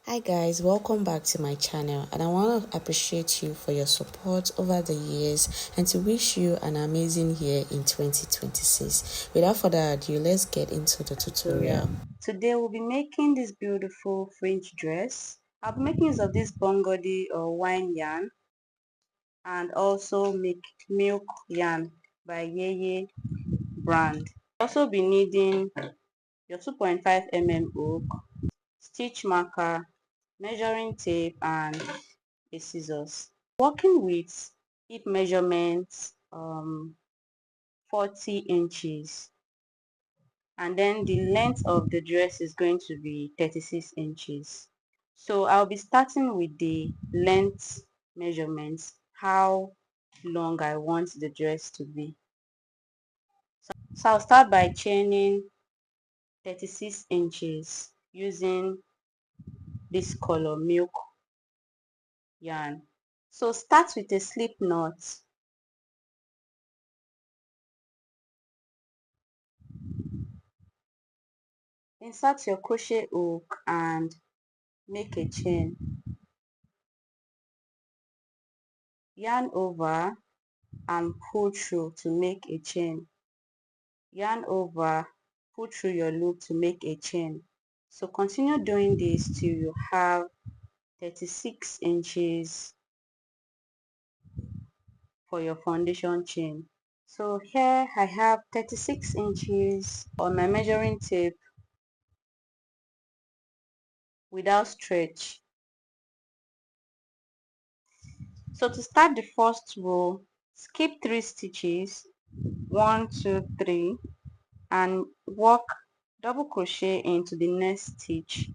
Hi guys, welcome back to my channel, and I want to appreciate you for your support over the years and to wish you an amazing year in 2026. Without further ado, let's get into the tutorial. Today we'll be making this beautiful fringe dress. I'll be making use of this bongodi or wine yarn and also milk yarn by Yeye brand. Also be needing your 2.5 mm hook, stitch marker, measuring tape and a scissors. Working with hip measurements 40 inches, and then the length of the dress is going to be 36 inches. So I'll be starting with the length measurements, how long I want the dress to be. So I'll start by chaining 36 inches using this color milk yarn. So start with a slip knot. Insert your crochet hook and make a chain. Yarn over and pull through to make a chain. Yarn over, pull through your loop to make a chain. So continue doing this till you have 36 inches for your foundation chain. So here I have 36 inches on my measuring tape without stretch. So to start the first row, skip 3 stitches, 1 2 3, and work double crochet into the next stitch.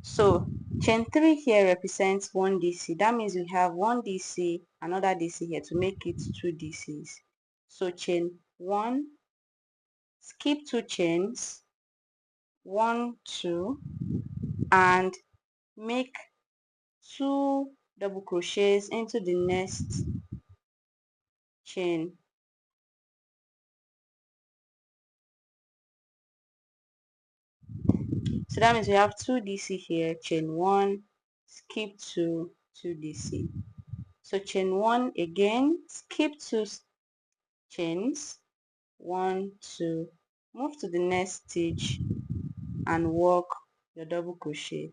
So chain 3 here represents 1 DC. That means we have 1 DC, another DC here to make it 2 DCs. So chain 1, skip 2 chains, 1 2, and make 2 double crochets into the next chain. So that means we have 2 DC here, chain 1, skip 2, 2 DC. So chain 1 again, skip 2 chains, 1 2, move to the next stitch and work your double crochet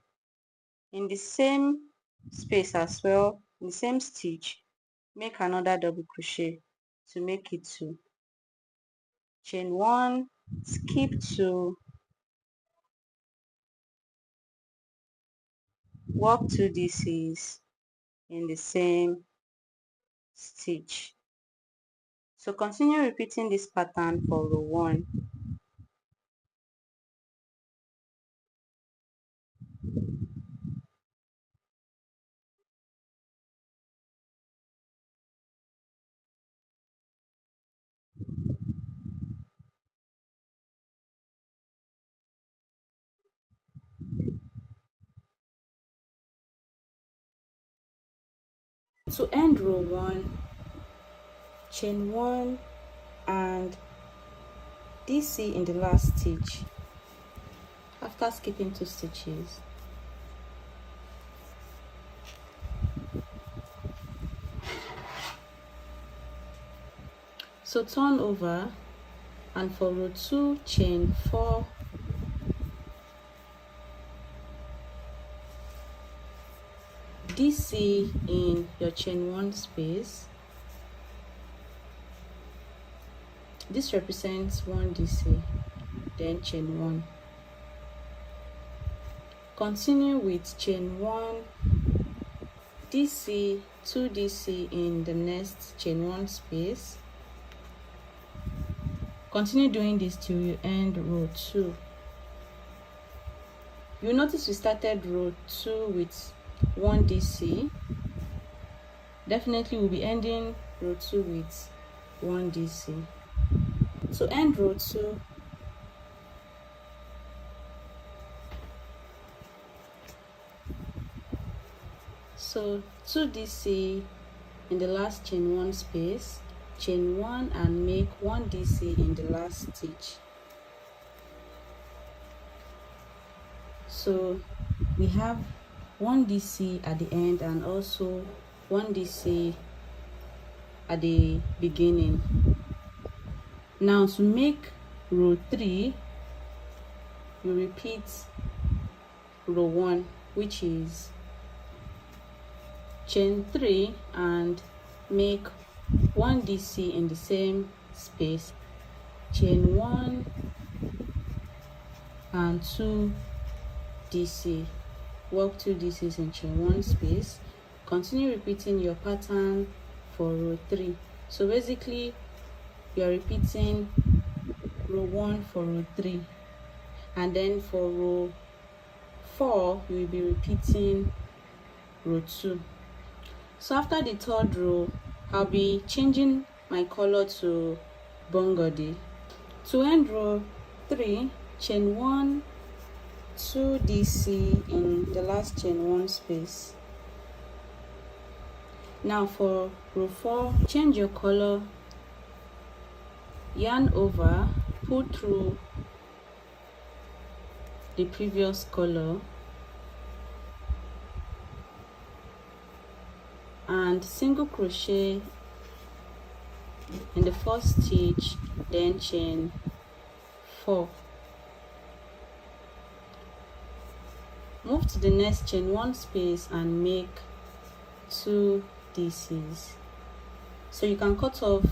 in the same space as well. In the same stitch, make another double crochet to make it 2. Chain 1, skip 2, work 2 DCs in the same stitch. So continue repeating this pattern for row 1. To end row 1, chain 1 and DC in the last stitch after skipping 2 stitches. So turn over and for row 2, chain 4, DC in your chain 1 space. This represents 1 DC, then chain 1. Continue with chain 1, DC, 2 DC in the next chain 1 space. Continue doing this till you end row 2. You notice we started row 2 with 1 DC. Definitely we'll be ending row 2 with 1 DC. To end row 2, so 2 DC in the last chain 1 space, chain 1 and make 1 DC in the last stitch. So we have 1 DC at the end and also 1 DC at the beginning. Now to make row 3, you repeat row 1, which is chain 3 and make 1 DC in the same space, chain 1 and 2 DC, work 2 DCs in chain 1 space. Continue repeating your pattern for row 3. So basically you are repeating row 1 for row 3, and then for row 4 you will be repeating row 2. So after the 3rd row, I'll be changing my color to burgundy. To end row 3, chain 1, 2 DC in the last chain 1 space. Now for row 4, change your color, yarn over, pull through the previous color, and single crochet in the first stitch, then chain 4. Move to the next chain 1 space and make 2 DCs. So you can cut off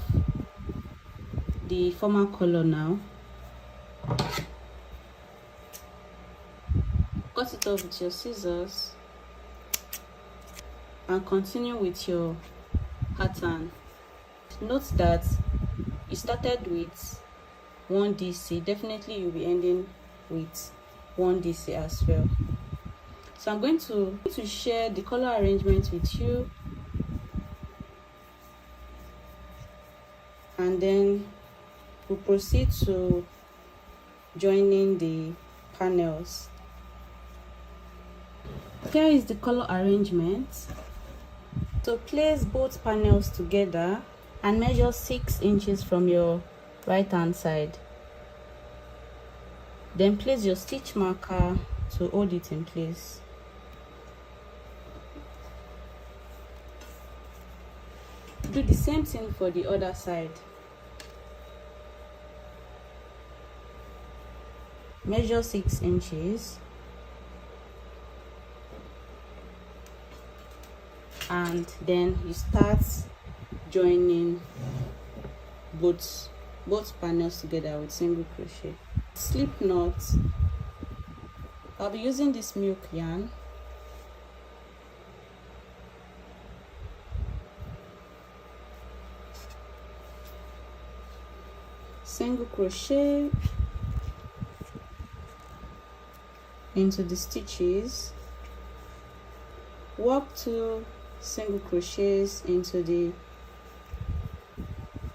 the former color now. Cut it off with your scissors and continue with your pattern. Note that you started with 1 DC, definitely you'll be ending with 1 DC as well. So I'm going to share the color arrangement with you, and then we'll proceed to joining the panels. Here is the color arrangement. So place both panels together and measure 6 inches from your right hand side. Then place your stitch marker to hold it in place. Do the same thing for the other side. Measure 6 inches and then you start joining both panels together with single crochet. Slip knot. I'll be using this milk yarn. Single crochet into the stitches, work 2 single crochets into the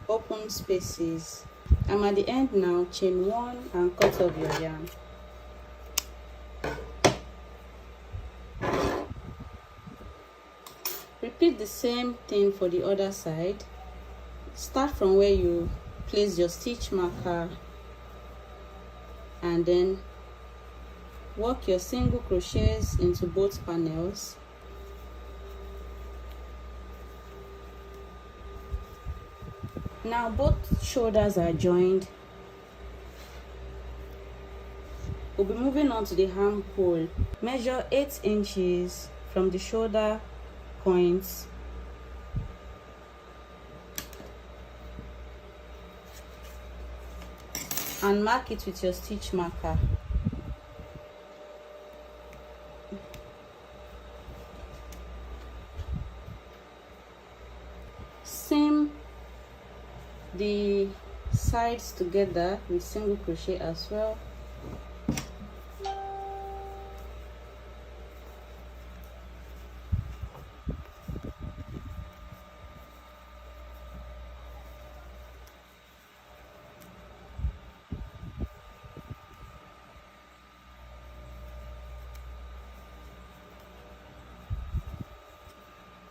open spaces. I'm at the end now. Chain 1 and cut off your yarn. Repeat the same thing for the other side. Start from where you place your stitch marker and then work your single crochets into both panels. Now both shoulders are joined. We'll be moving on to the armhole. Measure 8 inches from the shoulder points and mark it with your stitch marker. Seam the sides together with single crochet as well.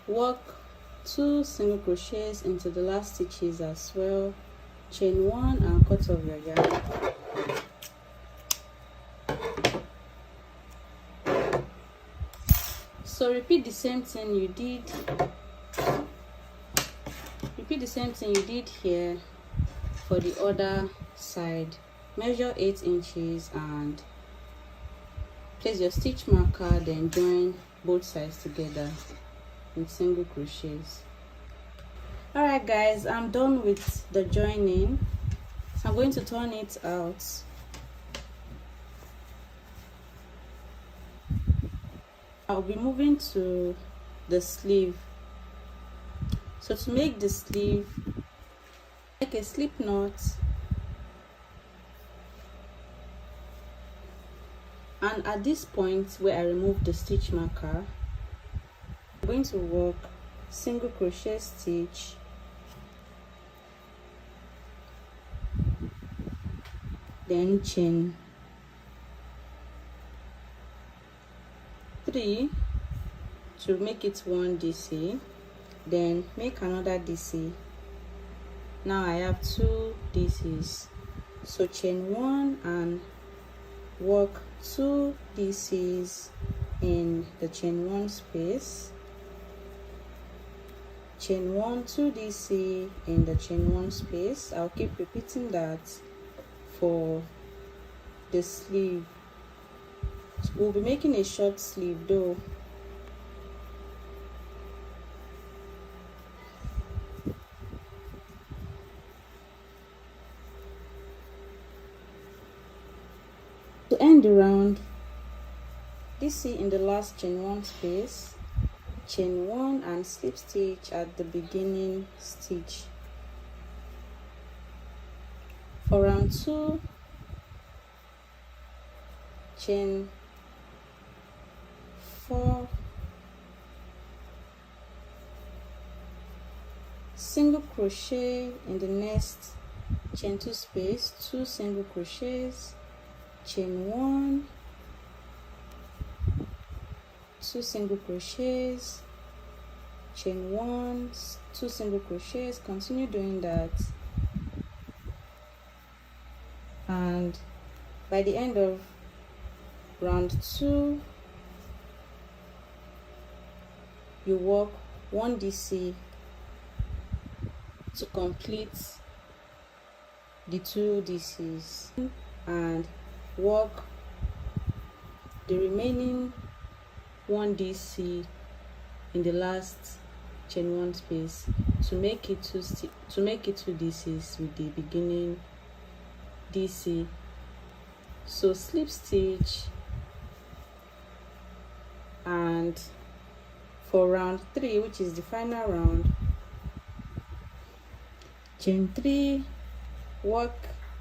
Work 2 single crochets into the last stitches as well, chain 1 and cut off your yarn. So repeat the same thing you did here for the other side. Measure 8 inches and place your stitch marker, then join both sides together with single crochets. Alright guys, I'm done with the joining, so I'm going to turn it out. I'll be moving to the sleeve. So to make the sleeve, make a slip knot and at this point where I remove the stitch marker, I'm going to work single crochet stitch, then chain 3 to make it 1 DC, then make another DC. Now I have 2 DCs, so chain 1 and work 2 DCs in the chain 1 space, chain 1, 2 DC in the chain 1 space. I'll keep repeating that for the sleeve. We'll be making a short sleeve though. To end the round, DC in the last chain 1 space, chain 1 and slip stitch at the beginning stitch. For round 2, chain 4, single crochet in the next chain 2 space, 2 single crochets, chain 1, 2 single crochets, chain 1, 2 single crochets. Continue doing that, and by the end of round 2 you work 1 DC to complete the 2 DCs and work the remaining 1 DC in the last chain 1 space to make it 2 DCs with the beginning DC. So slip stitch, and for round 3, which is the final round, chain 3, work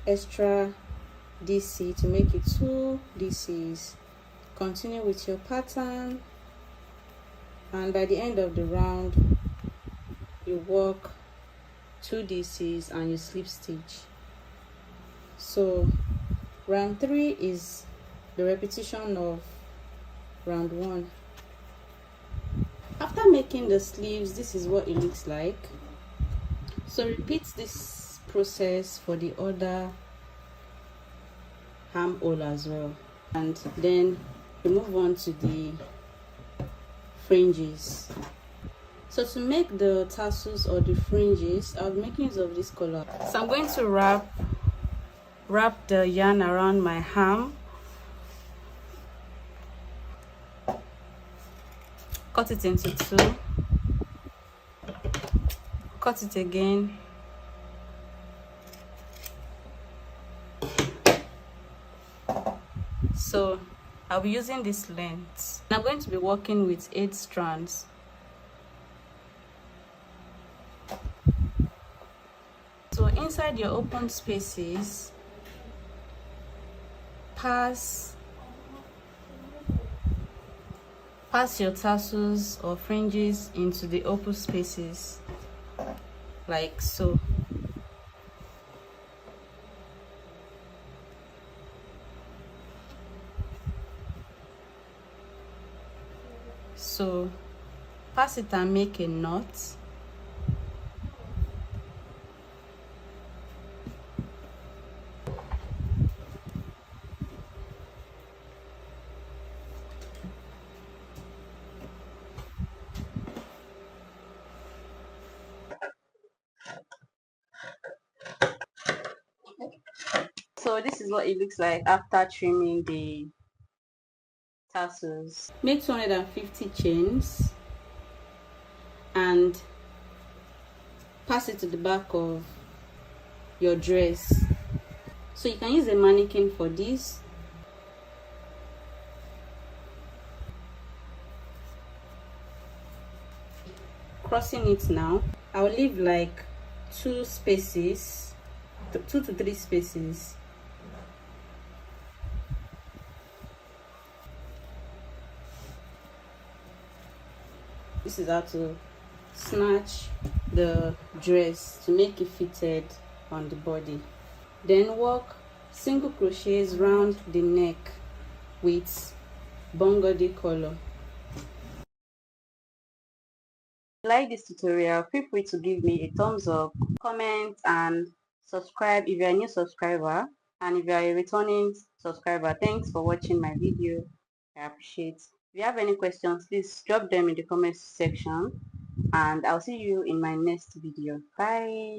extra DC to make it 2 DCs. Continue with your pattern, and by the end of the round you work 2 DCs and you slip stitch. So round 3 is the repetition of round 1. After making the sleeves, this is what it looks like. So repeat this process for the other armhole as well, and then we move on to the fringes. So to make the tassels or the fringes, I'll be making use of this color. So I'm going to wrap the yarn around my arm, cut it into 2, cut it again, so I'll be using this length. I'm going to be working with 8 strands. So inside your open spaces, pass your tassels or fringes into the open spaces like so. So pass it and make a knot. So this is what it looks like after trimming the tassels. Make 250 chains and pass it to the back of your dress. So you can use a mannequin for this. Crossing it now, I'll leave like 2 spaces, 2 to 3 spaces. This is how to snatch the dress to make it fitted on the body. Then work single crochets round the neck with bongodi color. If you like this tutorial, feel free to give me a thumbs up, comment and subscribe if you're a new subscriber, and if you're a returning subscriber, thanks for watching my video. I appreciate. If you have any questions, please drop them in the comment section, and I'll see you in my next video. Bye.